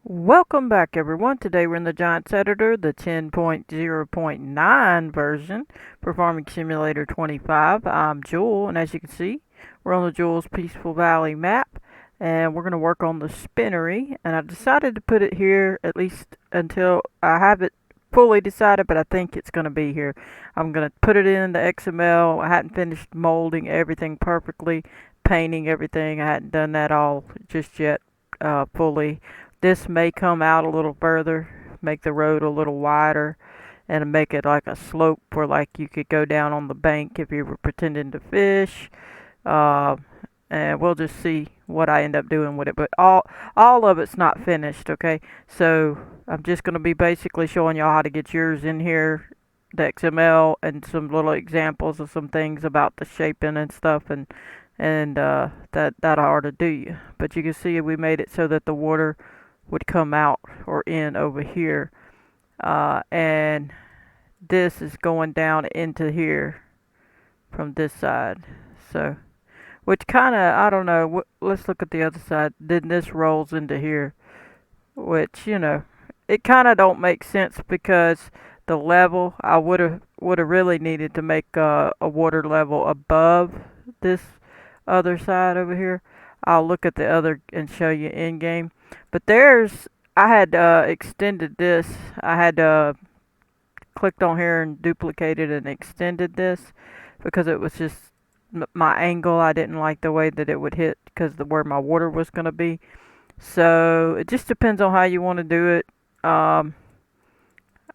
Welcome back everyone. Today we're in the Giants Editor, the 10.0.9 version for Farming Simulator 25. I'm Jewel, and as you can see, we're on the Jewel's Peaceful Valley map, and we're going to work on the Spinnery, and I decided to put it here at least until I have it fully decided, but I think it's going to be here. I'm going to put it in the XML. I hadn't finished molding everything perfectly, painting everything. I hadn't done that all just yet fully. This may come out a little further, make the road a little wider, and make it like a slope where like you could go down on the bank if you were pretending to fish. Uh, and we'll just see what I end up doing with it. But all of it's not finished, okay? So I'm just gonna be basically showing y'all how to get yours in here, the XML, and some little examples of some things about the shaping and stuff, and that ought to do you. But you can see we made it so that the water would come out or in over here, and this is going down into here from this side. So, which kind of, I don't know. Let's look at the other side. Then this rolls into here, which it kind of don't make sense because the level I would have really needed to make a water level above this other side over here. I'll look at the other and show you in game. But I had extended this. I had clicked on here and duplicated and extended this because it was just my angle. I didn't like the way that it would hit because where my water was going to be. So it just depends on how you want to do it. I'm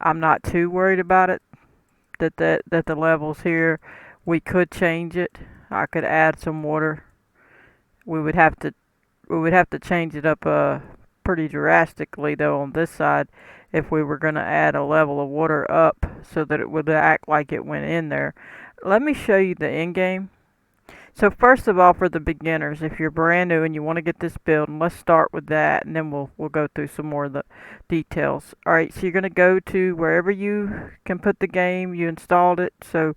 not too worried about it. That the levels here, we could change it. I could add some water. We would have to change it up pretty drastically though on this side if we were going to add a level of water up so that it would act like it went in there. Let me show you the end game. So first of all, for the beginners, if you're brand new and you want to get this build, and let's start with that, and then we'll go through some more of the details. All right, so you're going to go to wherever you can put the game. You installed it, so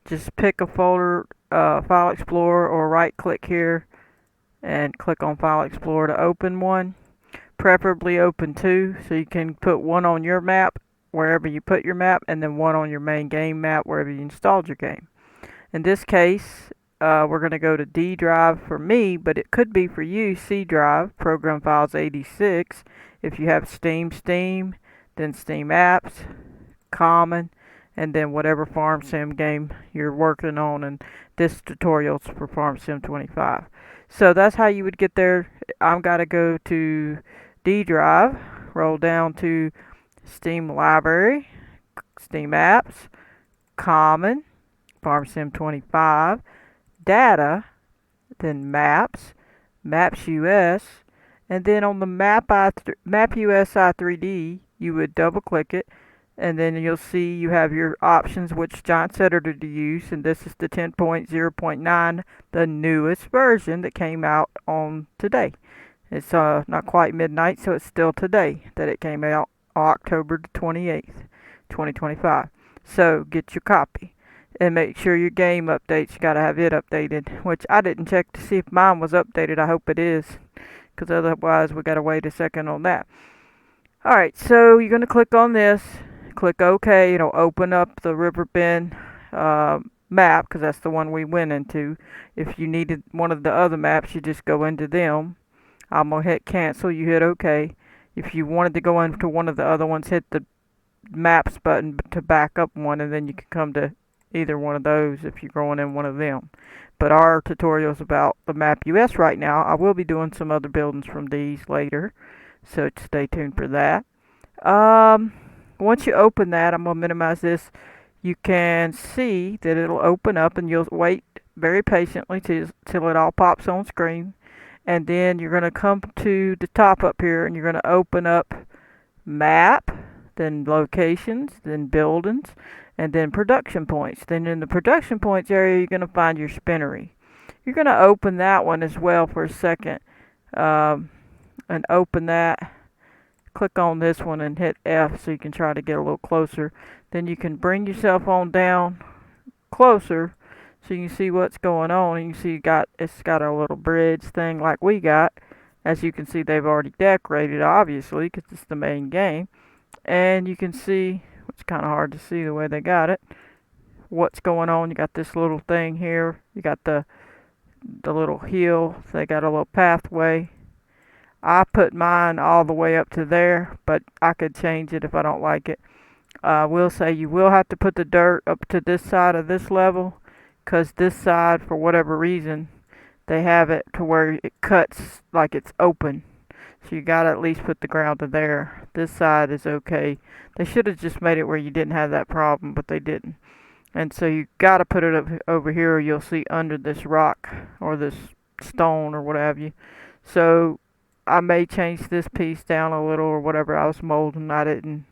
just pick a folder, File Explorer, or right click here and click on File Explorer to open one. Preferably open two, so you can put one on your map wherever you put your map, and then one on your main game map wherever you installed your game. In this case, we're going to go to D drive for me, but it could be for you C drive, Program Files 86. If you have Steam, then Steam Apps, Common, and then whatever Farm Sim game you're working on, and this tutorial's for Farm Sim 25. So that's how you would get there. I'm got to go to D drive, roll down to Steam Library, Steam Apps, Common, Farm Sim 25, Data, then Maps, Maps US, and then on the Map US i3D, you would double click it, and then you'll see you have your options which Giants Editor to use, and this is the 10.0.9, the newest version that came out on today. It's not quite midnight, so it's still today that it came out, October the 28th, 2025. So get your copy and make sure your game updates. You gotta have it updated, which I didn't check to see if mine was updated. I hope it is, because otherwise we gotta wait a second on that. Alright, so you're gonna click on this, click OK. It'll open up the Riverbend map, because that's the one we went into. If you needed one of the other maps, you just go into them. I'm gonna hit cancel, you hit OK. If you wanted to go into one of the other ones, hit the maps button to back up one, and then you can come to either one of those if you're going in one of them. But our tutorial is about the Map US right now. I will be doing some other buildings from these later, so stay tuned for that. Once you open that, I'm going to minimize this. You can see that it'll open up, and you'll wait very patiently till it all pops on screen. And then you're going to come to the top up here, and you're going to open up Map, then Locations, then Buildings, and then Production Points. Then in the Production Points area, you're going to find your Spinnery. You're going to open that one as well for a second, and open that. Click on this one and hit F so you can try to get a little closer. Then you can bring yourself on down closer so you can see what's going on. And you see it's got a little bridge thing like we got, As you can see, they've already decorated, obviously, because it's the main game. And you can see, it's kind of hard to see the way they got it, what's going on. You got this little thing here. You got the little hill. They got a little pathway. I put mine all the way up to there, but I could change it if I don't like it. I will say you will have to put the dirt up to this side of this level, because this side, for whatever reason, they have it to where it cuts like it's open. So you gotta at least put the ground to there. This side is okay. They should have just made it where you didn't have that problem, but they didn't. And so you gotta put it up over here, or you'll see under this rock or this stone or what have you. So I may change this piece down a little or whatever. I was molding. I didn't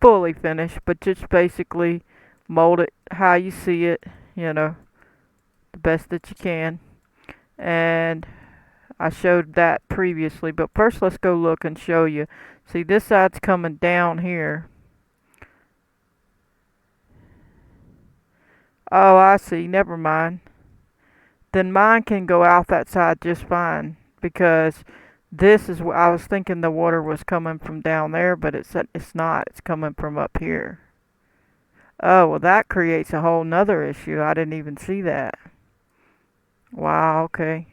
fully finish, but just basically mold it how you see it, the best that you can. And I showed that previously, but first let's go look and show you. See, this side's coming down here. Oh, I see. Never mind. Then mine can go out that side just fine, because this is what I was thinking the water was coming from down there, but it's not. It's coming from up here. Oh, well, that creates a whole nother issue. I didn't even see that. Wow, okay.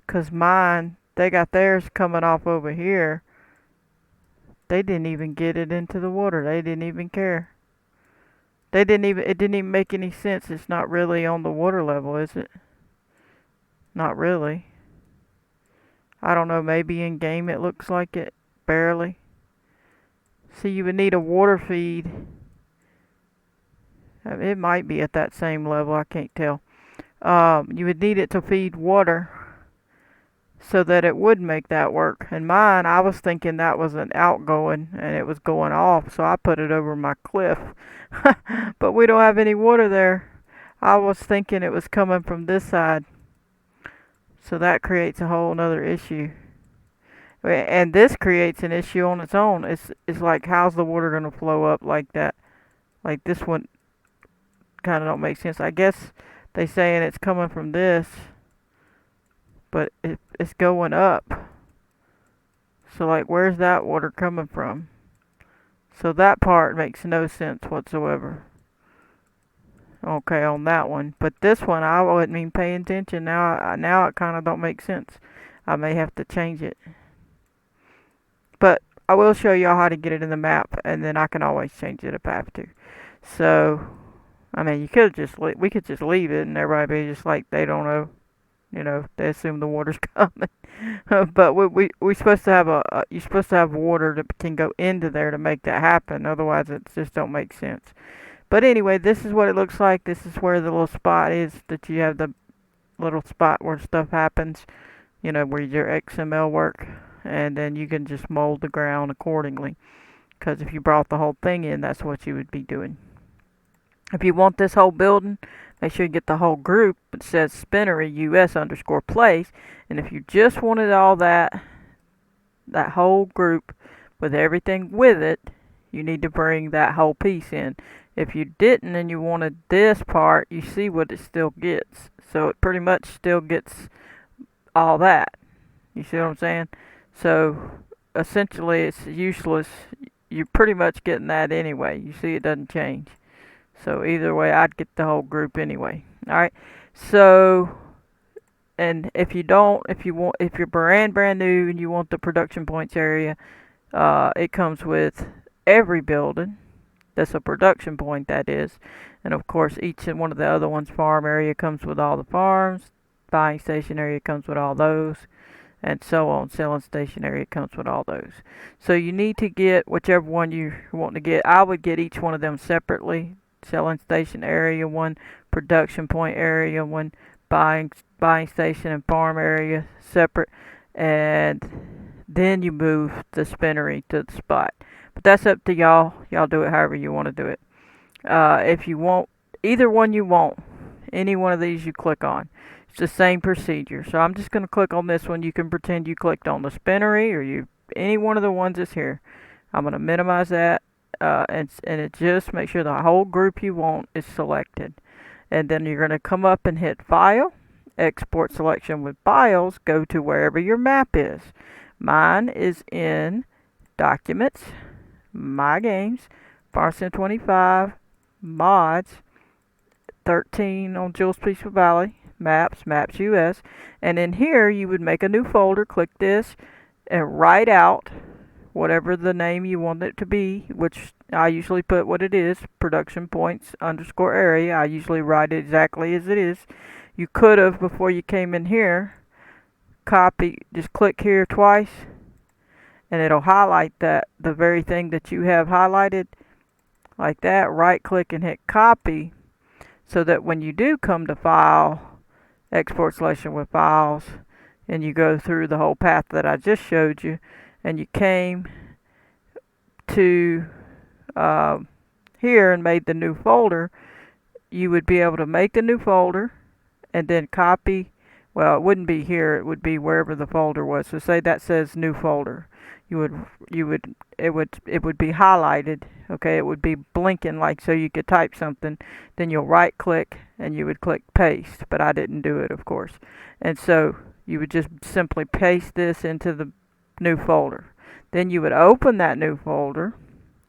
Because mine, they got theirs coming off over here. They didn't even get it into the water. They didn't even care. It didn't even make any sense. It's not really on the water level, is it? Not really. I don't know, maybe in game it looks like it. Barely. See, you would need a water feed. It might be at that same level, I can't tell. You would need it to feed water so that it would make that work. And mine, I was thinking that was an outgoing and it was going off, so I put it over my cliff. But we don't have any water there. I was thinking it was coming from this side. So that creates a whole nother issue. And this creates an issue on its own. It's like, how's the water going to flow up like that? Like, this one kind of don't make sense. I guess they saying it's coming from this, but it's going up. So, like, where's that water coming from? So that part makes no sense whatsoever. Okay, on that one. But this one, I wasn't even paying attention. Now it kind of don't make sense. I may have to change it. But I will show y'all how to get it in the map, and then I can always change it if I have to. So, I mean, we could just leave it, and everybody be just like, they don't know. They assume the water's coming. But we supposed to have you're supposed to have water that can go into there to make that happen. Otherwise, it just don't make sense. But anyway, this is what it looks like. This is where the little spot is that you have the little spot where stuff happens. Where your XML work. And then you can just mold the ground accordingly. Because if you brought the whole thing in, that's what you would be doing. If you want this whole building, make sure you get the whole group. It says Spinnery US_place. And if you just wanted all that whole group with everything with it, you need to bring that whole piece in. If you didn't and you wanted this part, you see what it still gets. So it pretty much still gets all that. You see what I'm saying? So essentially it's useless. You're pretty much getting that anyway. You see it doesn't change. So either way, I'd get the whole group anyway. Alright. So, and if you're brand new and you want the production points area, it comes with every building. That's a production point, that is. And of course, each and one of the other ones, farm area comes with all the farms. Buying station area comes with all those. And so on. Selling station area comes with all those. So you need to get whichever one you want to get. I would get each one of them separately. Selling station area one, production point area one, buying station and farm area separate, and then you move the spinnery to the spot. But that's up to y'all. Y'all do it however you want to do it. If you want either one you want, any one of these you click on. It's the same procedure. So I'm just going to click on this one. You can pretend you clicked on the spinnery or any one of the ones that's here. I'm going to minimize that. And it just make sure the whole group you want is selected. And then you're going to come up and hit File. export selection with files, go to wherever your map is. Mine is in Documents, My Games, FS25, Mods, 13 on Jules Peaceful Valley, Maps, Maps US, and in here you would make a new folder, click this, and write out whatever the name you want it to be, which I usually put what it is, production points underscore area. I usually write it exactly as it is. You could have, before you came in here, copy, just click here twice, and it'll highlight that, the very thing that you have highlighted, like that. Right click and hit copy, so that when you do come to File, Export Selection with Files, and you go through the whole path that I just showed you, and you came to here and made the new folder, you would be able to make the new folder and then copy. Well, it wouldn't be here, it would be wherever the folder was. So say that says new folder, it would be highlighted. Okay, it would be blinking, like, so you could type something. Then you'll right click and you would click paste, but I didn't do it, of course. And so you would just simply paste this into the new folder. Then you would open that new folder,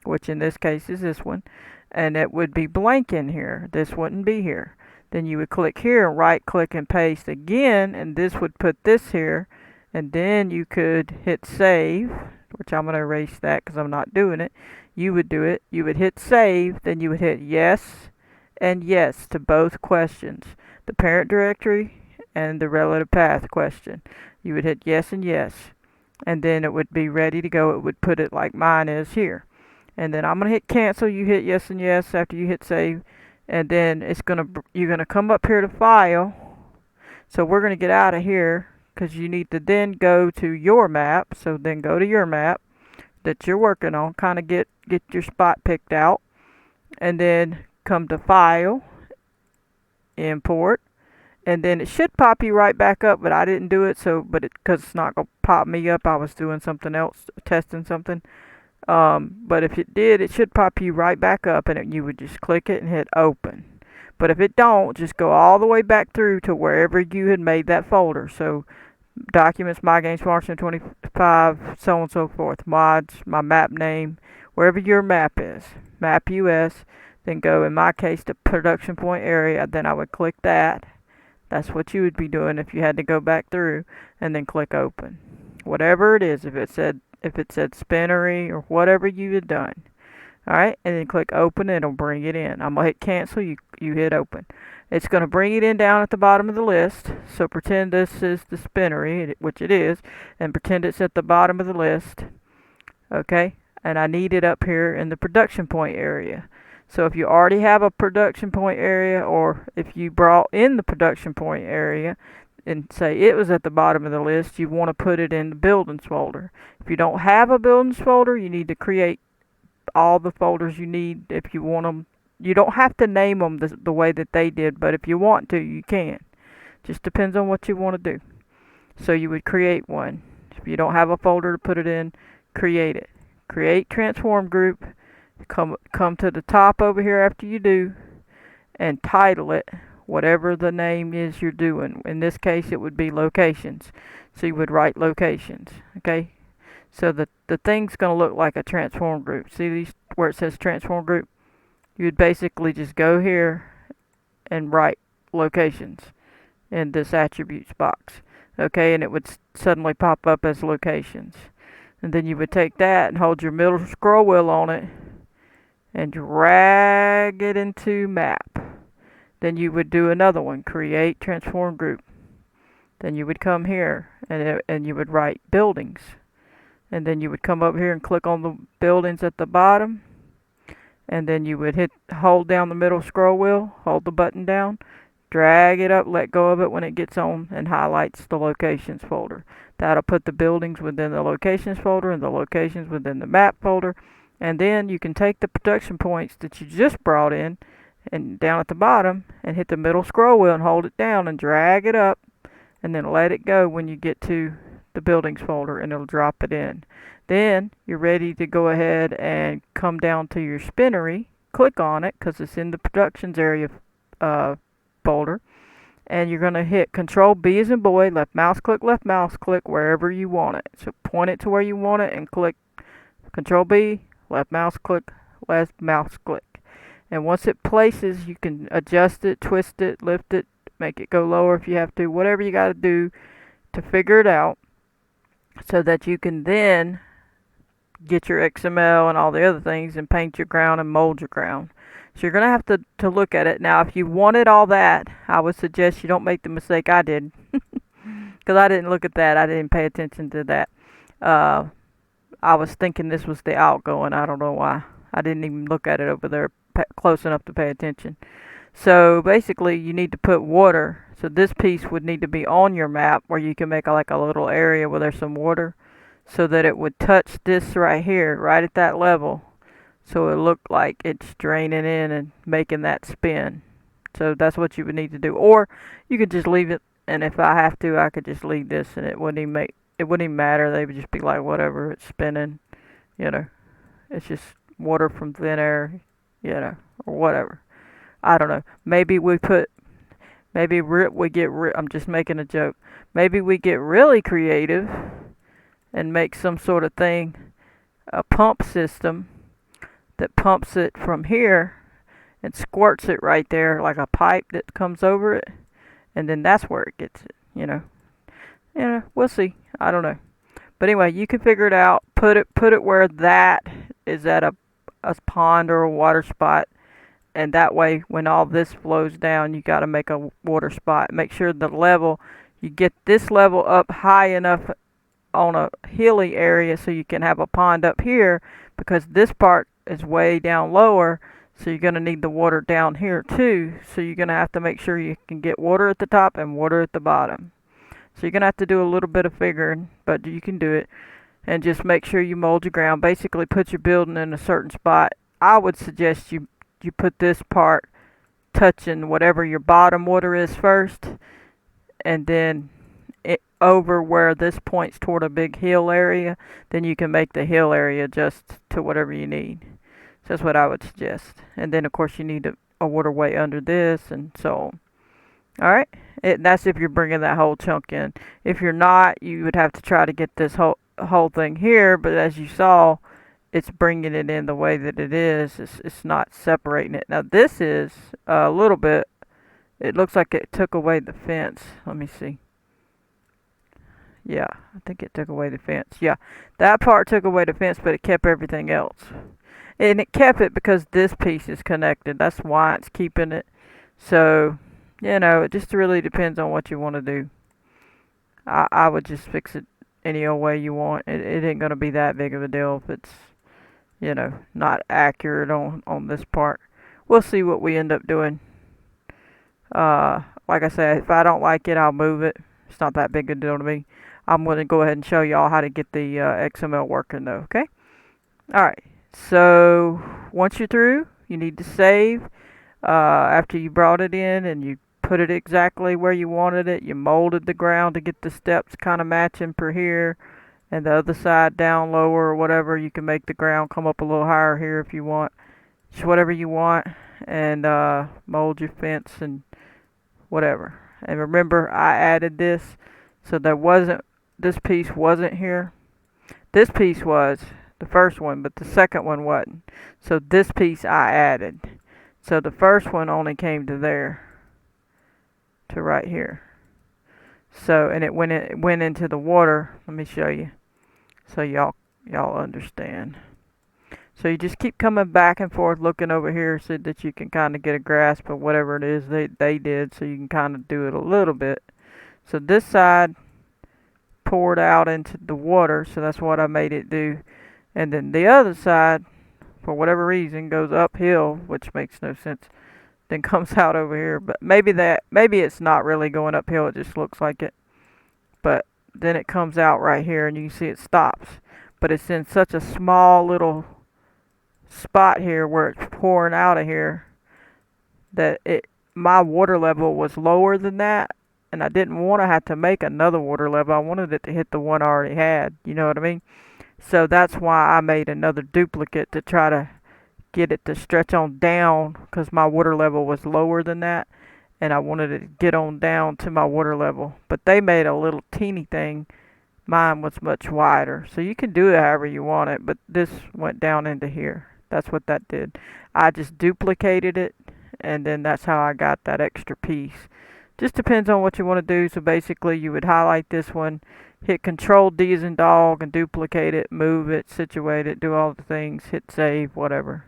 which in this case is this one, and it would be blank in here. This wouldn't be here. Then you would click here and right click and paste again, and this would put this here, and then you could hit save, which I'm going to erase that because I'm not doing it. You would do it. You would hit save, then you would hit yes and yes to both questions, the parent directory and the relative path question. You would hit yes and yes, and then it would be ready to go. It would put it like mine is here. And then I'm going to hit cancel. You hit yes and yes after you hit save, and then you're going to come up here to File. So we're going to get out of here because you need to then go to your map. So then go to your map that you're working on, kind of get your spot picked out, and then come to File, Import, and then it should pop you right back up, but I didn't do it, so because it's not going to pop me up. I was doing something else, testing something. But if it did, it should pop you right back up, and you would just click it and hit open. But if it don't, just go all the way back through to wherever you had made that folder. So Documents, My Games, FS25, so on and so forth. Mods, my map name, wherever your map is. Map US, then go, in my case, to production point area. Then I would click that. That's what you would be doing if you had to go back through, and then click open. Whatever it is, if it said Spinnery or whatever you had done. Alright, and then click open, it'll bring it in. I'm going to hit cancel, you hit open. It's going to bring it in down at the bottom of the list. So pretend this is the Spinnery, which it is, and pretend it's at the bottom of the list. Okay, and I need it up here in the production point area. So if you already have a production point area, or if you brought in the production point area and say it was at the bottom of the list, you want to put it in the buildings folder. If you don't have a buildings folder, you need to create all the folders you need if you want them. You don't have to name them the way that they did, but if you want to, you can. Just depends on what you want to do. So you would create one. If you don't have a folder to put it in, create it. Create transform group. Come to the top over here after you do, and title it whatever the name is you're doing. In this case, it would be locations. So you would write locations. Okay. So the thing's going to look like a transform group. See these where it says transform group? You would basically just go here and write locations in this attributes box. Okay, and it would suddenly pop up as locations. And then you would take that and hold your middle scroll wheel on it and drag it into map. Then you would do another one, create transform group. Then you would come here and you would write buildings. And then you would come up here and click on the buildings at the bottom, and then you would hold down the middle scroll wheel, hold the button down, drag it up, let go of it when it gets on and highlights the locations folder. That'll put the buildings within the locations folder and the locations within the map folder. And then you can take the production points that you just brought in and down at the bottom and hit the middle scroll wheel and hold it down and drag it up, and then let it go when you get to the buildings folder, and it'll drop it in. Then you're ready to go ahead and come down to your Spinnery, click on it because it's in the productions area folder, and you're going to hit Control B as in boy, left mouse click wherever you want it. So point it to where you want it and click Control B, left mouse click, left mouse click. And once it places, you can adjust it, twist it, lift it, make it go lower if you have to, whatever you got to do to figure it out so that you can then get your XML and all the other things and paint your ground and mold your ground. So you're going to have to look at it. Now, if you wanted all that, I would suggest you don't make the mistake I did. Because I didn't look at that. I didn't pay attention to that. I was thinking this was the outgoing. I don't know why. I didn't even look at it over there close enough to pay attention. So basically, you need to put water. So this piece would need to be on your map where you can make like a little area where there's some water, so that it would touch this right here, right at that level. So it looked like it's draining in and making that spin. So that's what you would need to do. Or you could just leave it, and if I have to, I could just leave this, and it wouldn't even matter. They would just be like, whatever, it's spinning. You know, it's just water from thin air. You know, or whatever. I don't know. Maybe we get. I'm just making a joke. Maybe we get really creative and make some sort of thing, a pump system that pumps it from here and squirts it right there like a pipe that comes over it, and then that's where it gets it. We'll see. I don't know. But anyway, you can figure it out. Put it where that is at a pond or a water spot. And that way, when all this flows down, you got to make a water spot. Make sure the level, you get this level up high enough on a hilly area so you can have a pond up here, because this part is way down lower, so you're going to need the water down here too. So you're going to have to make sure you can get water at the top and water at the bottom. So you're going to have to do a little bit of figuring, but you can do it. And just make sure you mold your ground. Basically put your building in a certain spot. I would suggest you put this part touching whatever your bottom water is first, and then over where this points toward a big hill area, then you can make the hill area just to whatever you need. So that's what I would suggest. And then of course you need a waterway under this, and so on. Alright, that's if you're bringing that whole chunk in. If you're not, you would have to try to get this whole thing here, but as you saw, it's bringing it in the way that it is. It's not separating it. Now this is a little bit, it looks like it took away the fence. Let me see. Yeah, I think it took away the fence. Yeah, that part took away the fence, but it kept everything else. And it kept it because this piece is connected. That's why it's keeping it. So, it just really depends on what you want to do. I would just fix it any old way you want. It ain't going to be that big of a deal if it's, not accurate on this part. We'll see what we end up doing. Like I said, if I don't like it, I'll move it. It's not that big a deal to me. I'm going to go ahead and show y'all how to get the XML working though, okay? Alright, so once you're through, you need to save. After you brought it in and you put it exactly where you wanted it, you molded the ground to get the steps kind of matching per here, and the other side down lower or whatever. You can make the ground come up a little higher here if you want. Just whatever you want, and mold your fence and whatever. And remember, I added this, so this piece wasn't here. This piece was the first one, but the second one wasn't. So this piece I added. So the first one only came to there, to right here. So, and it went into the water. Let me show you, so y'all understand. So you just keep coming back and forth, looking over here, so that you can kind of get a grasp of whatever it is they did, so you can kind of do it a little bit. So this side poured out into the water, so that's what I made it do. And then the other side, for whatever reason, goes uphill, which makes no sense. Then comes out over here, but maybe it's not really going uphill, it just looks like it. But then it comes out right here, and you can see it stops. But it's in such a small little spot here where it's pouring out of here that my water level was lower than that, and I didn't want to have to make another water level. I wanted it to hit the one I already had, you know what I mean? So that's why I made another duplicate to try to get it to stretch on down, because my water level was lower than that, and I wanted it to get on down to my water level. But they made a little teeny thing. Mine was much wider. So you can do it however you want it, but this went down into here. That's what that did. I just duplicated it, and then that's how I got that extra piece. Just depends on what you want to do. So basically you would highlight this one, hit Control D as in dog, and duplicate it, move it, situate it, do all the things, hit save, whatever.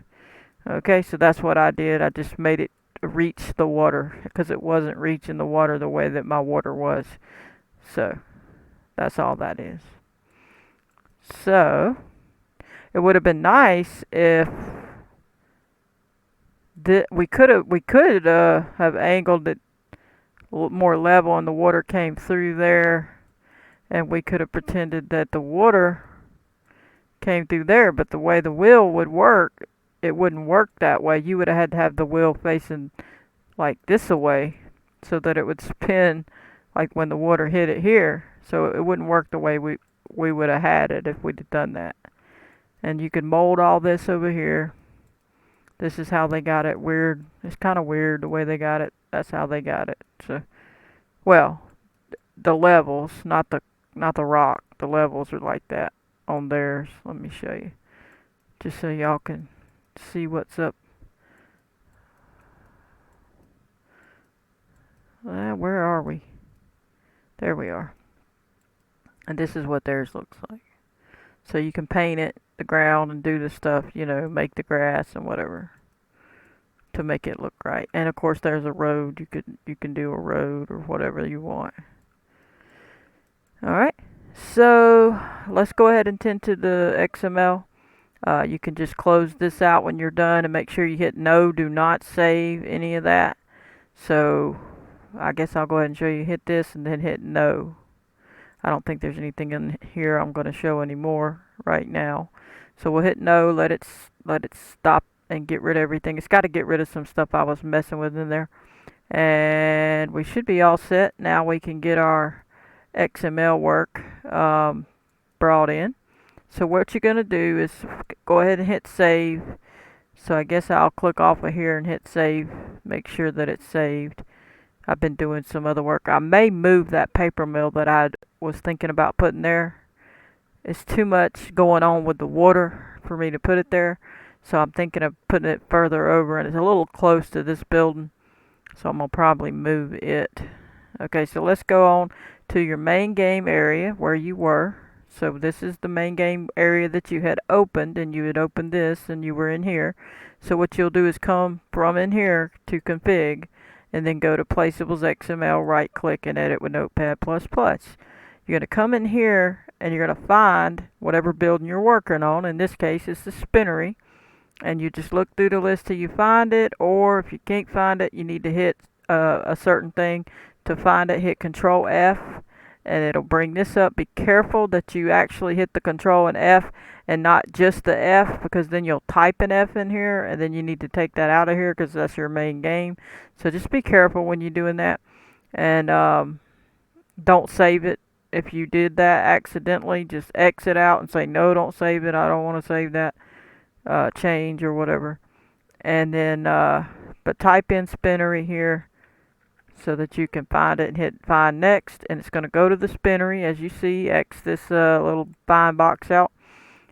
Okay, so that's what I did. I just made it reach the water because it wasn't reaching the water the way that my water was. So that's all that is. So it would have been nice if we could have angled it more level and the water came through there, and we could have pretended that the water came through there. But the way the wheel would work, it wouldn't work that way. You would have had to have the wheel facing like this away so that it would spin like when the water hit it here. So it wouldn't work the way we would have had it if we'd have done that. And you could mold all this over here. This is how they got it. Weird. It's kind of weird the way they got it. That's how they got it. So, well, the levels, not the rock. The levels are like that on theirs. Let me show you, just so y'all can see what's up. Where are we? There we are. And this is what theirs looks like. So you can paint it, the ground, and do the stuff, you know, make the grass and whatever to make it look right. And of course there's a road. You can do a road or whatever you want. Alright, so let's go ahead and tend to the XML. You can just close this out when you're done and make sure you hit no, do not save any of that. So I guess I'll go ahead and show you. Hit this and then hit no. I don't think there's anything in here I'm going to show anymore right now. So we'll hit no, let it stop and get rid of everything. It's got to get rid of some stuff I was messing with in there. And we should be all set. Now we can get our XML work brought in. So what you're going to do is go ahead and hit save. So I guess I'll click off of here and hit save. Make sure that it's saved. I've been doing some other work. I may move that paper mill that I was thinking about putting there. It's too much going on with the water for me to put it there. So I'm thinking of putting it further over, and it's a little close to this building. So I'm going to probably move it. Okay, so let's go on to your main game area where you were. So this is the main game area that you had opened, and you had opened this and you were in here. So what you'll do is come from in here to config, and then go to Placeables XML, right click and edit with Notepad++. You're going to come in here and you're going to find whatever building you're working on. In this case it's the Spinnery, and you just look through the list till you find it, or if you can't find it you need to hit a certain thing to find it. Hit Control F and it'll bring this up. Be careful that you actually hit the Control and F and not just the F, because then you'll type an F in here and then you need to take that out of here because that's your main game. So just be careful when you're doing that, and don't save it. If you did that accidentally, just exit out and say no, don't save it, I don't want to save that change or whatever. And then but type in Spinnery here so that you can find it and hit find next, and it's going to go to the Spinnery. As you see, X this little find box out,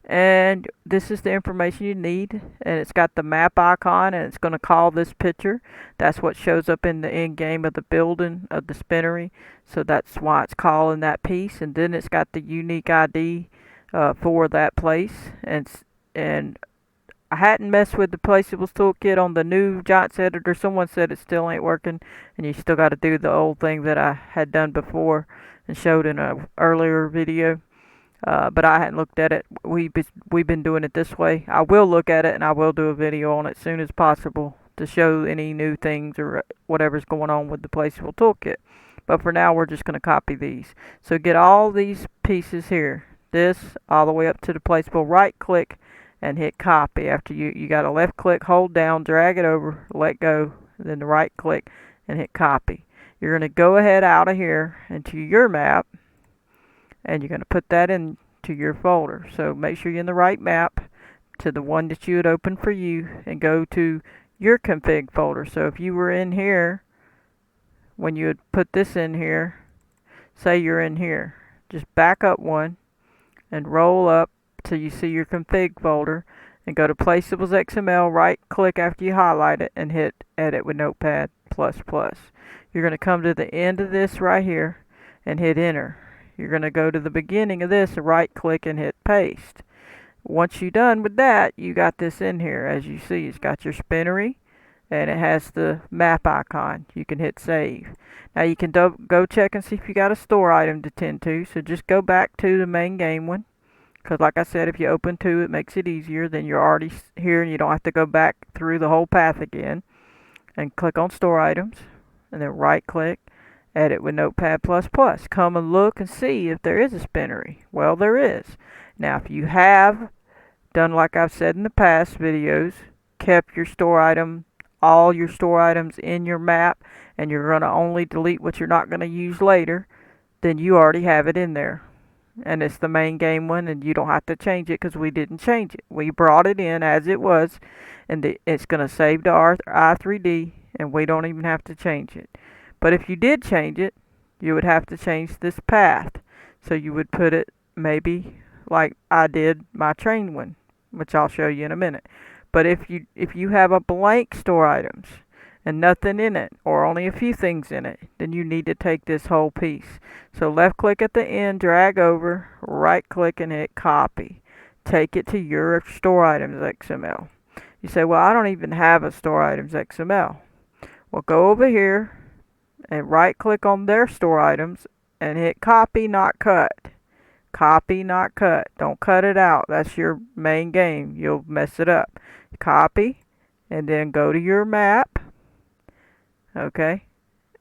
and this is the information you need, and it's got the map icon, and it's going to call this picture. That's what shows up in the end game of the building of the Spinnery, so that's why it's calling that piece. And then it's got the unique ID for that place, and I hadn't messed with the Placeables toolkit on the new Giants editor. Someone said it still ain't working, and you still got to do the old thing that I had done before and showed in a earlier video. But I hadn't looked at it. We've been doing it this way. I will look at it and I will do a video on it as soon as possible to show any new things or whatever's going on with the Placeable toolkit. But for now, we're just going to copy these. So get all these pieces here, this all the way up to the Placeable. Right click and hit copy. After you got to left click, hold down, drag it over, let go, then the right click and hit copy. You're going to go ahead out of here into your map, and you're going to put that into your folder. So make sure you're in the right map to the one that you had opened for you, and go to your config folder. So if you were in here when you would put this in here, say you're in here, just back up one and roll up till you see your config folder and go to Placeables XML, right click after you highlight it and hit edit with Notepad++. You're going to come to the end of this right here and hit enter. You're going to go to the beginning of this and right click and hit paste. Once you're done with that, you got this in here. As you see, it's got your Spinnery and it has the map icon. You can hit save. Now you can go check and see if you got a store item to tend to. So just go back to the main game one. Because like I said, if you open to it makes it easier. Then you're already here and you don't have to go back through the whole path again. And click on store items. And then right click, edit with Notepad++. Come and look and see if there is a Spinnery. Well, there is. Now if you have done like I've said in the past videos, kept your store item, all your store items in your map, and you're going to only delete what you're not going to use later, then you already have it in there. And it's the main game one, and you don't have to change it because we didn't change it. We brought it in as it was, and it's going to save to our i3D, and we don't even have to change it. But if you did change it, you would have to change this path. So you would put it maybe like I did my train one, which I'll show you in a minute. But if you have a blank store items and nothing in it, or only a few things in it, then you need to take this whole piece. So left click at the end, drag over, right click and hit copy. Take it to your store items XML. You say, well, I don't even have a store items XML. Well, go over here and right click on their store items and hit copy, not cut. Copy, not cut. Don't cut it out. That's your main game. You'll mess it up. Copy, and then go to your map. Okay.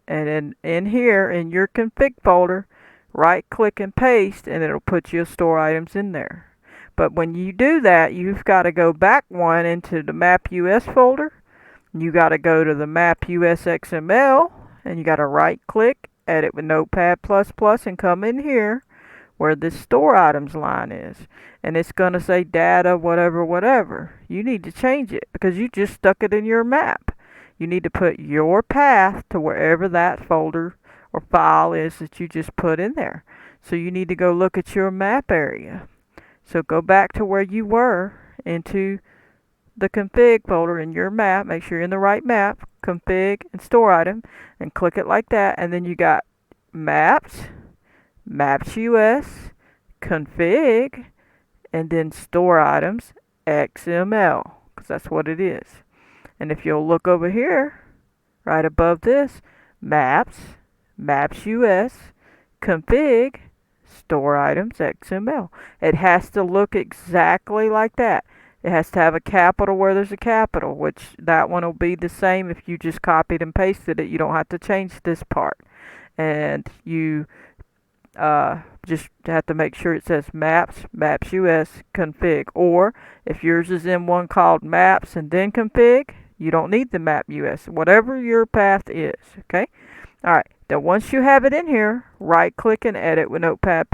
And then in here, in your config folder, right click and paste, and it'll put your store items in there. But when you do that, you've got to go back one into the map US folder. You got to go to the map US XML, and you got to right click, edit with Notepad++, and come in here where this store items line is, and it's going to say data whatever whatever. You need to change it because you just stuck it in your map. You need to put your path to wherever that folder or file is that you just put in there. So you need to go look at your map area. So go back to where you were into the config folder in your map. Make sure you're in the right map, config and store item, and click it like that. And then you got maps, Maps US, config, and then store items XML, because that's what it is. And if you'll look over here, right above this, maps, Maps US, config, store items XML. It has to look exactly like that. It has to have a capital where there's a capital, which that one will be the same if you just copied and pasted it. You don't have to change this part. And you just have to make sure it says maps, Maps US, config. Or if yours is in one called maps and then config, you don't need the map US. Whatever your path is, okay? Alright, then once you have it in here, right click and edit with Notepad++.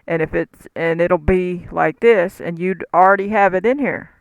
And it'll be like this, and you'd already have it in here.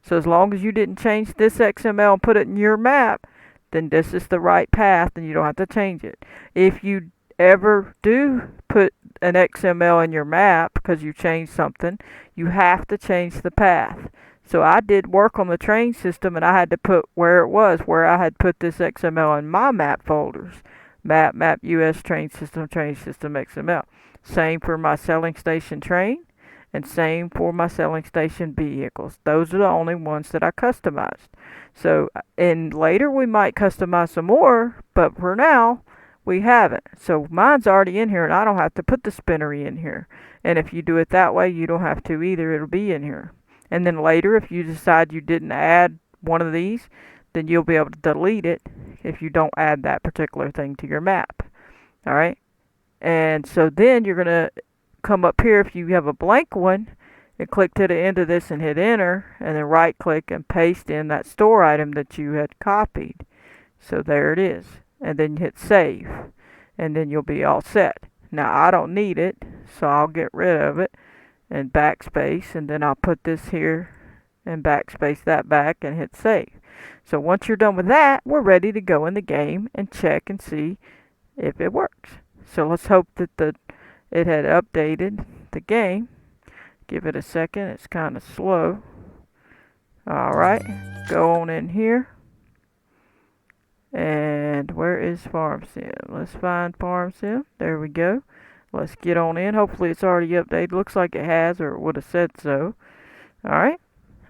So as long as you didn't change this XML and put it in your map, then this is the right path and you don't have to change it. If you ever do put an XML in your map because you changed something, you have to change the path. So I did work on the train system, and I had to put where it was, where I had put this XML in my map folders. Map, Map US, train system, XML. Same for my selling station train, and same for my selling station vehicles. Those are the only ones that I customized. So, and later we might customize some more, but for now, we haven't. So mine's already in here, and I don't have to put the Spinnery in here. And if you do it that way, you don't have to either. It'll be in here. And then later, if you decide you didn't add one of these, then you'll be able to delete it if you don't add that particular thing to your map. All right? And so then you're going to come up here if you have a blank one and click to the end of this and hit enter, and then right click and paste in that store item that you had copied. So there it is. And then hit save, and then you'll be all set. Now I don't need it, so I'll get rid of it and backspace, and then I'll put this here and backspace that back and hit save. So once you're done with that, we're ready to go in the game and check and see if it works. So let's hope that it had updated the game. Give it a second, it's kind of slow. Alright, go on in here. And where is Farm Sim? Let's find Farm Sim. There we go. Let's get on in. Hopefully it's already updated. Looks like it has, or it would have said so. Alright.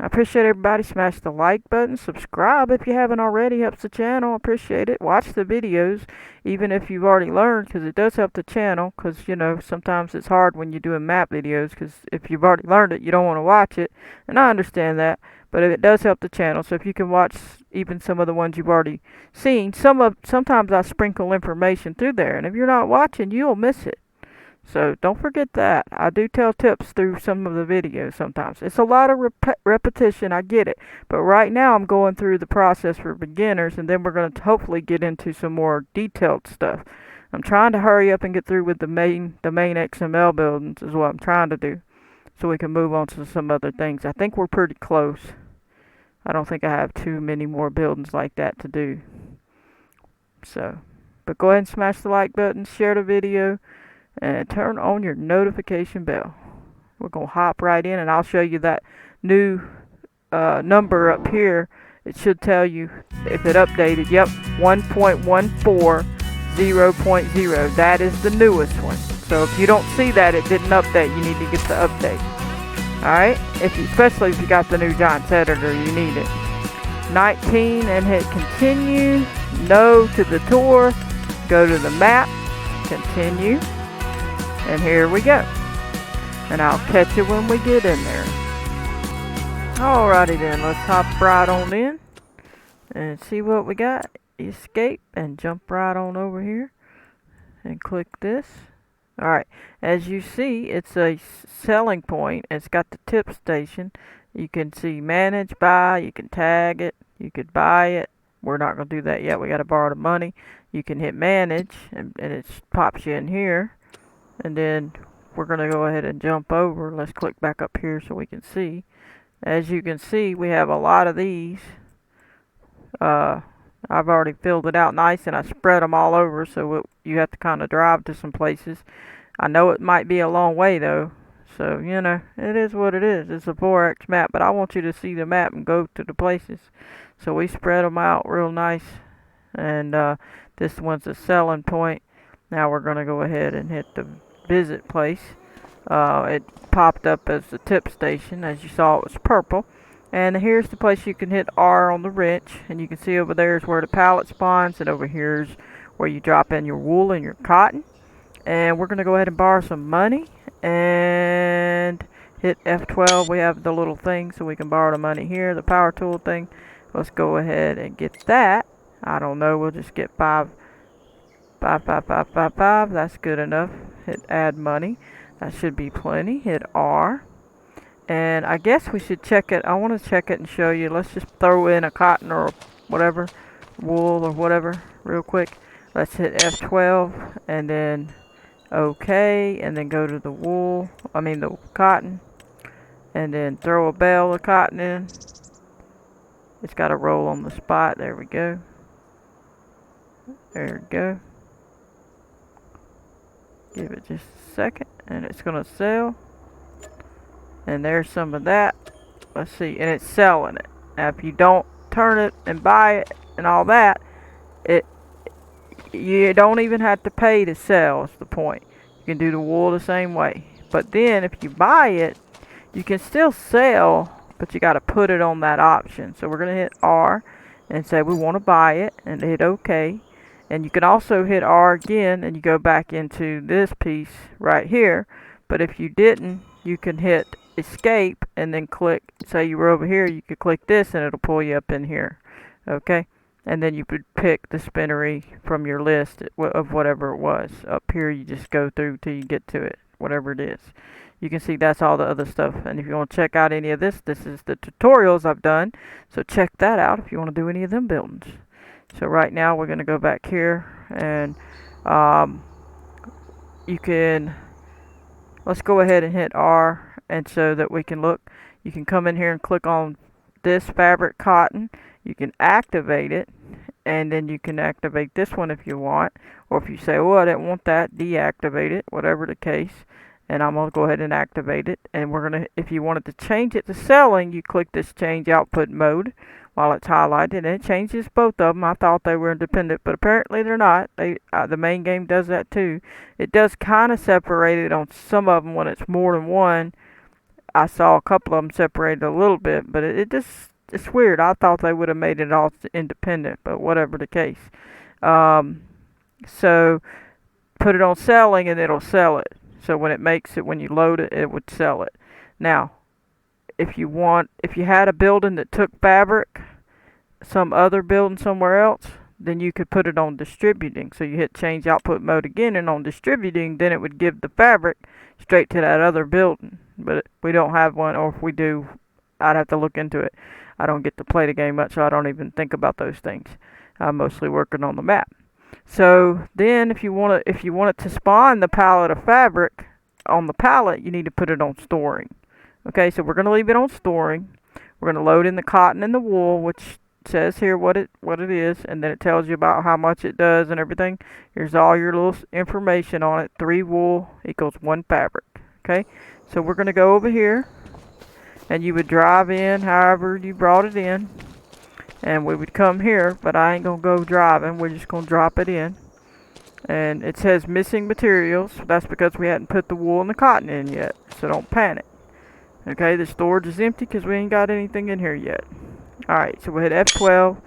I appreciate everybody. Smash the like button. Subscribe if you haven't already. Helps the channel. I appreciate it. Watch the videos, even if you've already learned, because it does help the channel. Because, you know, sometimes it's hard when you're doing map videos, because if you've already learned it, you don't want to watch it. And I understand that. But it does help the channel. So if you can watch even some of the ones you've already seen, sometimes I sprinkle information through there. And if you're not watching, you'll miss it. So don't forget that. I do tell tips through some of the videos sometimes. It's a lot of repetition, I get it. But right now I'm going through the process for beginners, and then we're going to hopefully get into some more detailed stuff. I'm trying to hurry up and get through with the main XML buildings is what I'm trying to do. So we can move on to some other things. I think we're pretty close. I don't think I have too many more buildings like that to do. So, but go ahead and smash the like button, share the video, and turn on your notification bell. We're going to hop right in, and I'll show you that new number up here. It should tell you if it updated. Yep, 1.140.0. That is the newest one. So if you don't see that it didn't update, you need to get the update. Alright, especially if you got the new Giants editor, you need it. 19 and hit continue. No to the tour. Go to the map. Continue. And here we go. And I'll catch you when we get in there. Alrighty then, let's hop right on in and see what we got. Escape and jump right on over here and click this. Alright, as you see, it's a selling point. It's got the tip station. You can see manage, buy, you can tag it, you could buy it. We're not going to do that yet. We got to borrow the money. You can hit manage and it pops you in here. And then we're going to go ahead and jump over. Let's click back up here so we can see. As you can see, we have a lot of these. I've already filled it out nice and I spread them all over, so you have to kind of drive to some places. I know it might be a long way though, so you know, it is what it is. It's a 4X map, but I want you to see the map and go to the places. So we spread them out real nice, and this one's a selling point. Now we're going to go ahead and hit the visit place. It popped up as the tip station. As you saw, it was purple. And here's the place you can hit R on the wrench, and you can see over there is where the pallet spawns, and over here is where you drop in your wool and your cotton. And we're going to go ahead and borrow some money and hit F12. We have the little thing so we can borrow the money here, the power tool thing. Let's go ahead and get that. I don't know, we'll just get 5. That's good enough. Hit add money. That should be plenty. Hit R. And I guess we should check it. I want to check it and show you. Let's just throw in a cotton or whatever, wool or whatever, real quick. Let's hit F12 and then OK, and then go to the wool. The cotton, and then throw a bale of cotton in. It's got to roll on the spot. There we go. There we go. Give it just a second, and it's gonna sell. And there's some of that. Let's see, and it's selling it. Now, if you don't turn it and buy it and all that, you don't even have to pay to sell. Is the point. You can do the wool the same way. But then, if you buy it, you can still sell, but you got to put it on that option. So we're gonna hit R and say we want to buy it, and hit OK. And you can also hit R again, and you go back into this piece right here. But if you didn't, you can hit escape and then click, say you were over here, you could click this and it'll pull you up in here. Okay? And then you would pick the Spinnery from your list of whatever it was. Up here, you just go through till you get to it, whatever it is. You can see that's all the other stuff. And if you want to check out any of this, this is the tutorials I've done. So check that out if you want to do any of them buildings. So right now we're going to go back here, and let's go ahead and hit R, and so that we can look. You can come in here and click on this fabric cotton, you can activate it, and then you can activate this one if you want, or if you say, oh, I didn't want that, deactivate it, whatever the case. And I'm gonna go ahead and activate it, and we're gonna, if you wanted to change it to selling, you click this change output mode while it's highlighted, and it changes both of them. I thought they were independent, but apparently they're not. The main game does that too. It does kind of separate it on some of them when it's more than one. I saw a couple of them separated a little bit, but it just, it's weird. I thought they would have made it all independent, but whatever the case. So put it on selling and it'll sell it. So when it makes it, when you load it, it would sell it. Now, if you had a building that took fabric, some other building somewhere else, then you could put it on distributing. So you hit change output mode again, and on distributing, then it would give the fabric straight to that other building. But we don't have one, or if we do, I'd have to look into it. I don't get to play the game much, so I don't even think about those things. I'm mostly working on the map. So then if you want it to spawn the pallet of fabric on the pallet, you need to put it on storing. Okay, so we're going to leave it on storing. We're going to load in the cotton and the wool, which says here what it is, and then it tells you about how much it does and everything. Here's all your little information on it. 3 wool equals 1 fabric. Okay, so we're going to go over here, and you would drive in however you brought it in, and we would come here, but I ain't gonna go driving. We're just gonna drop it in, and it says missing materials. That's because we hadn't put the wool and the cotton in yet, so don't panic. Okay, the storage is empty because we ain't got anything in here yet. Alright, so we'll hit F12.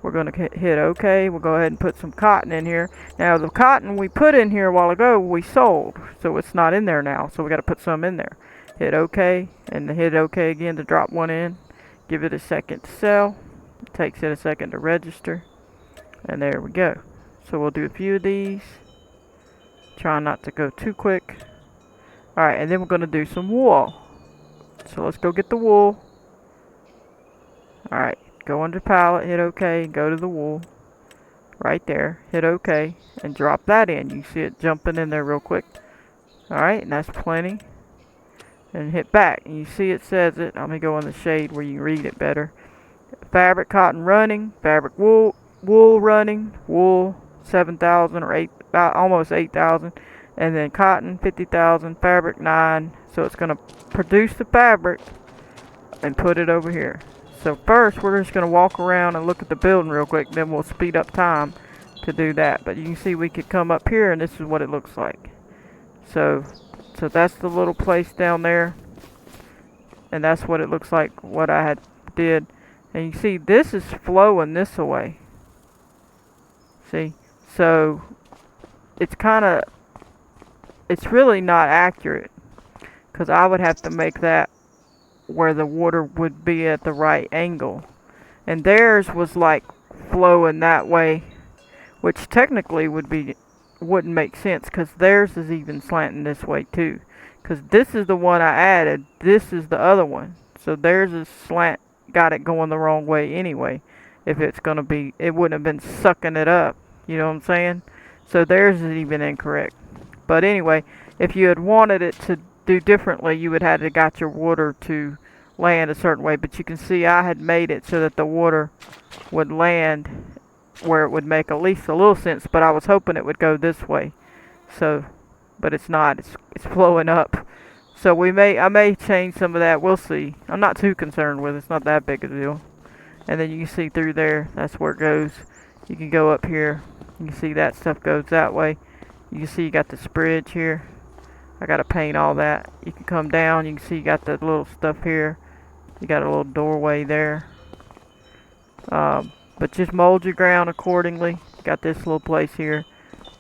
We're going to hit OK. We'll go ahead and put some cotton in here. Now, the cotton we put in here a while ago, we sold. So it's not in there now. So we got to put some in there. Hit OK. And hit OK again to drop one in. Give it a second to sell. It takes it a second to register. And there we go. So we'll do a few of these. Try not to go too quick. Alright, and then we're going to do some wool. So let's go get the wool. Alright, go under pallet, hit OK, go to the wool. Right there, hit OK, and drop that in. You see it jumping in there real quick. Alright, and that's plenty. And hit back, and you see it says it. Let me go in the shade where you can read it better. Fabric cotton running, fabric wool running, wool 7,000 or 8, almost 8,000. And then cotton 50,000, fabric 9. So it's going to produce the fabric and put it over here. So first we're just going to walk around and look at the building real quick, then we'll speed up time to do that. But you can see we could come up here and this is what it looks like. So that's the little place down there, and that's what it looks like, what I had did. And you see this is flowing this way. See? So it's really not accurate, because I would have to make that where the water would be at the right angle, and theirs was like flowing that way, which technically wouldn't make sense, because theirs is even slanting this way too, because this is the one I added, this is the other one, so theirs is slant, got it going the wrong way anyway. If it's gonna be, it wouldn't have been sucking it up, you know what I'm saying? So theirs is even incorrect. But anyway, if you had wanted it to do differently, you would have to got your water to land a certain way. But you can see I had made it so that the water would land where it would make at least a little sense. But I was hoping it would go this way. So, but it's not. It's flowing up. So I may change some of that. We'll see. I'm not too concerned with it. It's not that big a deal. And then you can see through there. That's where it goes. You can go up here. You can see that stuff goes that way. You can see you got the spridge here. I gotta paint all that. You can come down, you can see you got the little stuff here. You got a little doorway there. But just mold your ground accordingly. Got this little place here.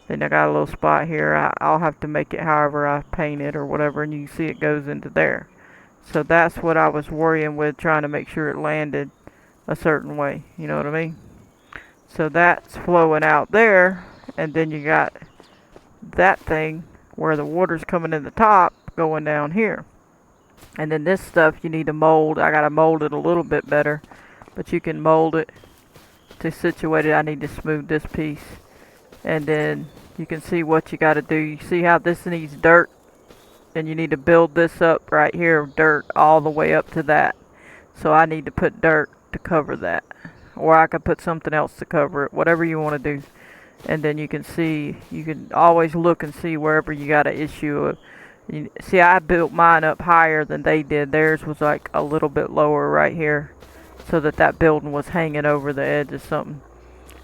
Then I got a little spot here. I'll have to make it however I paint it or whatever, and you can see it goes into there. So that's what I was worrying with, trying to make sure it landed a certain way. You know what I mean? So that's flowing out there, and then you got that thing where the water's coming in the top going down here. And then this stuff you need to mold. I gotta mold it a little bit better, but you can mold it to situate it. I need to smooth this piece, and then you can see what you gotta do. You see how this needs dirt, and you need to build this up right here, dirt all the way up to that. So I need to put dirt to cover that. Or I could put something else to cover it, whatever you want to do. And then you can see, you can always look and see wherever you got an issue of. You see, I built mine up higher than they did. Theirs was like a little bit lower right here, so that that building was hanging over the edge of something.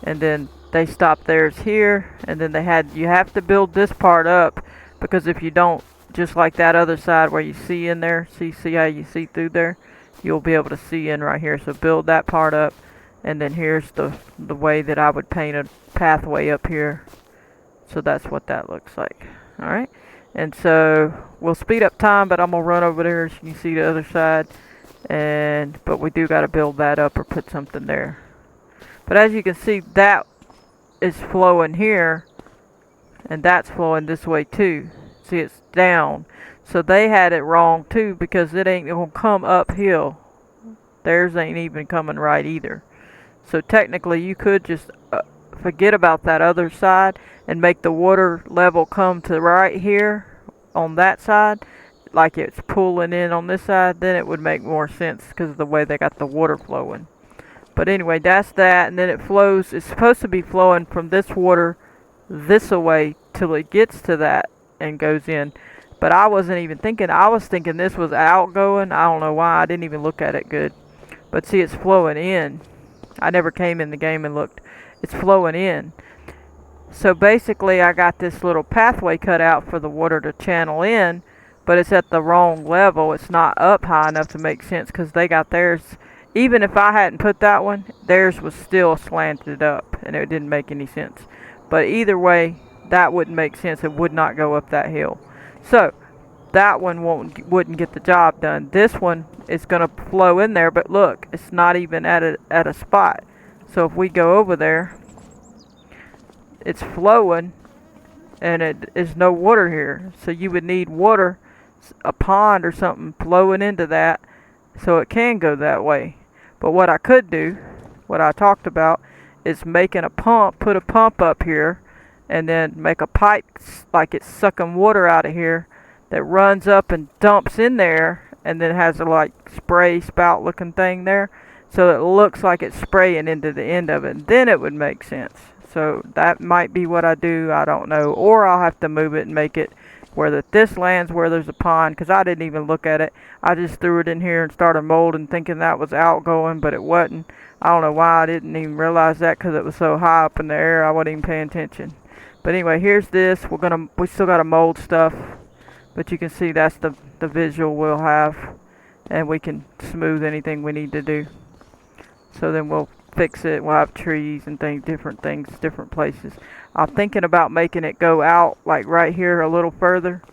And then they stopped theirs here, and then they had, you have to build this part up, because if you don't, just like that other side where you see in there, see how you see through there, you'll be able to see in right here. So build that part up, and then here's the way that I would paint a pathway up here. So that's what that looks like. Alright, and so we'll speed up time, but I'm gonna run over there so you can see the other side. But we do got to build that up or put something there. But as you can see, that is flowing here, and that's flowing this way too. See, it's down. So they had it wrong too, because it ain't gonna come uphill. Theirs ain't even coming right either. So technically you could just forget about that other side and make the water level come to right here on that side, like it's pulling in on this side. Then it would make more sense because of the way they got the water flowing. But anyway, that's that, and then it flows. It's supposed to be flowing from this water this away till it gets to that and goes in. But I wasn't even thinking. I was thinking this was outgoing. I don't know why. I didn't even look at it good. But see, it's flowing in. I never came in the game and looked. It's flowing in. So basically, I got this little pathway cut out for the water to channel in, but it's at the wrong level. It's not up high enough to make sense, because they got theirs. Even if I hadn't put that one, theirs was still slanted up, and it didn't make any sense. But either way, that wouldn't make sense. It would not go up that hill. So that one wouldn't get the job done. This one is going to flow in there, but look, it's not even at a spot. So if we go over there, it's flowing, and it is no water here. So you would need water, a pond or something flowing into that, so it can go that way. But what I could do, what I talked about, is making a pump, put a pump up here, and then make a pipe like it's sucking water out of here that runs up and dumps in there, and then has a like spray spout looking thing there, so it looks like it's spraying into the end of it. And then it would make sense. So that might be what I do, I don't know. Or I'll have to move it and make it where this lands where there's a pond, because I didn't even look at it. I just threw it in here and started molding, thinking that was outgoing, but it wasn't. I don't know why I didn't even realize that, because it was so high up in the air I wasn't even paying attention. But anyway, here's this. We still got to mold stuff, but you can see that's the visual we'll have, and we can smooth anything we need to do. So then we'll fix it. We'll have trees and different things, different places. I'm thinking about making it go out like right here a little further,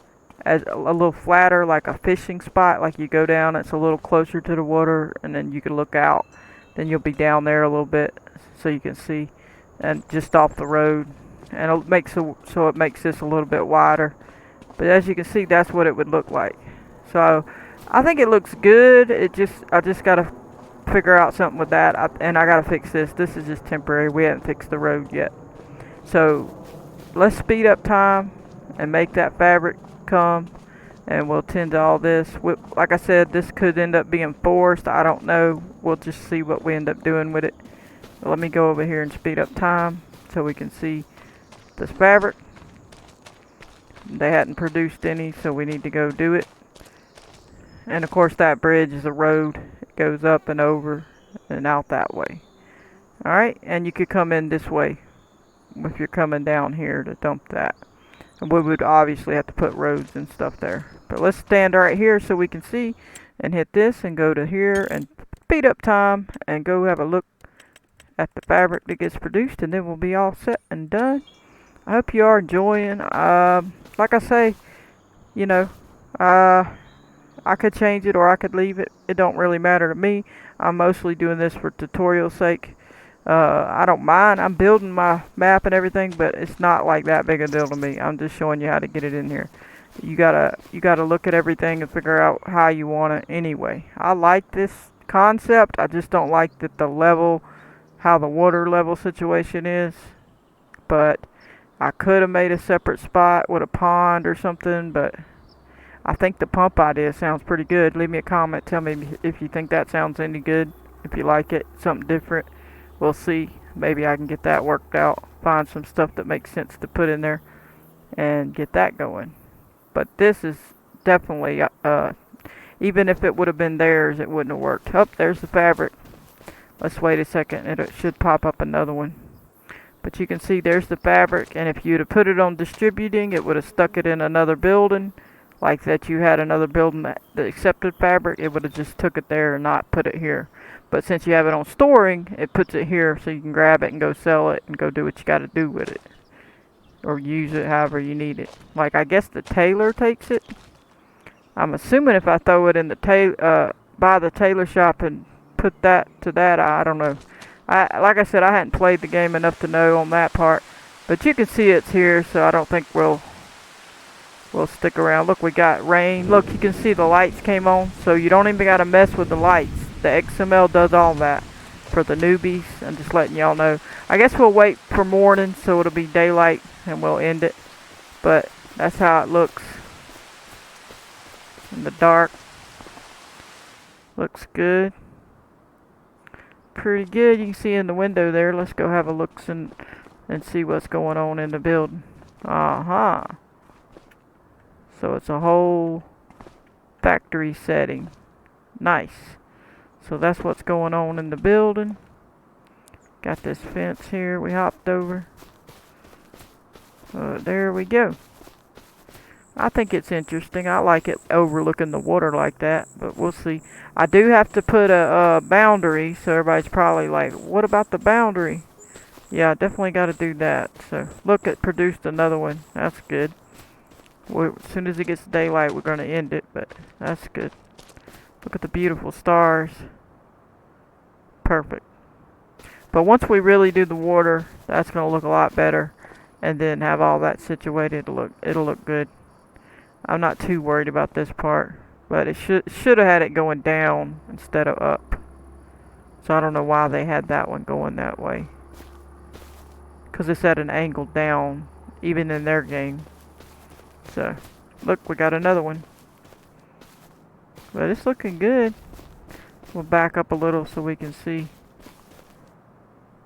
as a little flatter, like a fishing spot. Like you go down, it's a little closer to the water, and then you can look out. Then you'll be down there a little bit, so you can see, and just off the road. And it makes so it makes this a little bit wider. But as you can see, that's what it would look like. So I think it looks good. I just gotta figure out something with that, and I gotta fix this. This is just temporary. We haven't fixed the road yet. So let's speed up time and make that fabric come, and we'll tend to all this. Like I said, this could end up being forced. I don't know. We'll just see what we end up doing with it. But let me go over here and speed up time so we can see this fabric. They hadn't produced any, so we need to go do it. And of course that bridge is a road. It goes up and over and out that way. Alright, and you could come in this way if you're coming down here to dump that. And we would obviously have to put roads and stuff there. But let's stand right here so we can see, and hit this and go to here and speed up time and go have a look at the fabric that gets produced, and then we'll be all set and done. I hope you are enjoying. Like I say, you know, I could change it or I could leave it. It don't really matter to me. I'm mostly doing this for tutorial sake. I don't mind. I'm building my map and everything, but it's not like that big a deal to me. I'm just showing you how to get it in here. You gotta look at everything and figure out how you want it anyway. I like this concept. I just don't like that the level, how the water level situation is. But I could have made a separate spot with a pond or something, but I think the pump idea sounds pretty good. Leave me a comment. Tell me if you think that sounds any good. If you like it, something different. We'll see. Maybe I can get that worked out. Find some stuff that makes sense to put in there and get that going. But this is definitely, even if it would have been theirs, it wouldn't have worked. Oh, there's the fabric. Let's wait a second. It should pop up another one. But you can see there's the fabric, and if you'd have put it on distributing, it would have stuck it in another building. Like that you had another building that accepted fabric, it would have just took it there and not put it here. But since you have it on storing, it puts it here so you can grab it and go sell it and go do what you got to do with it. Or use it however you need it. Like I guess the tailor takes it. I'm assuming if I throw it in the by the tailor shop and put that to that, I don't know. Like I said, I hadn't played the game enough to know on that part. But you can see it's here, so I don't think we'll stick around. Look, we got rain. Look, you can see the lights came on, so you don't even got to mess with the lights. The XML does all that for the newbies. I'm just letting y'all know. I guess we'll wait for morning, so it'll be daylight, and we'll end it. But that's how it looks in the dark. Looks good. Pretty good. You can see in the window there. Let's go have a look and see what's going on in the building. So it's a whole factory setting. Nice. So that's what's going on in the building. Got this fence here we hopped over. There we go. I think it's interesting. I like it overlooking the water like that, but we'll see. I do have to put a boundary, so everybody's probably like, what about the boundary? Yeah, I definitely got to do that. So look, it produced another one. That's good. As soon as it gets daylight, we're going to end it, but that's good. Look at the beautiful stars. Perfect. But once we really do the water, that's going to look a lot better. And then have all that situated, it'll look good. I'm not too worried about this part, but it should have had it going down instead of up. So I don't know why they had that one going that way. Because it's at an angle down, even in their game. So, look, we got another one. But it's looking good. We'll back up a little so we can see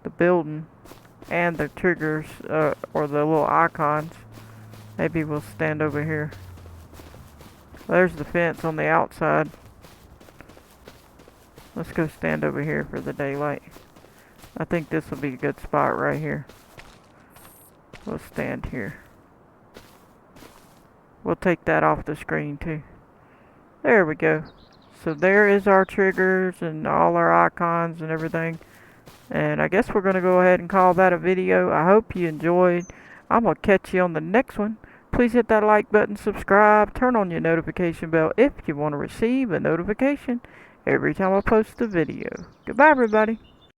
the building and the triggers, or the little icons. Maybe we'll stand over here. There's the fence on the outside. Let's go stand over here for the daylight. I think this will be a good spot right here. We'll stand here. We'll take that off the screen too. There we go. So there is our triggers and all our icons and everything. And I guess we're going to go ahead and call that a video. I hope you enjoyed. I'm going to catch you on the next one. Please hit that like button, subscribe, turn on your notification bell if you want to receive a notification every time I post a video. Goodbye, everybody.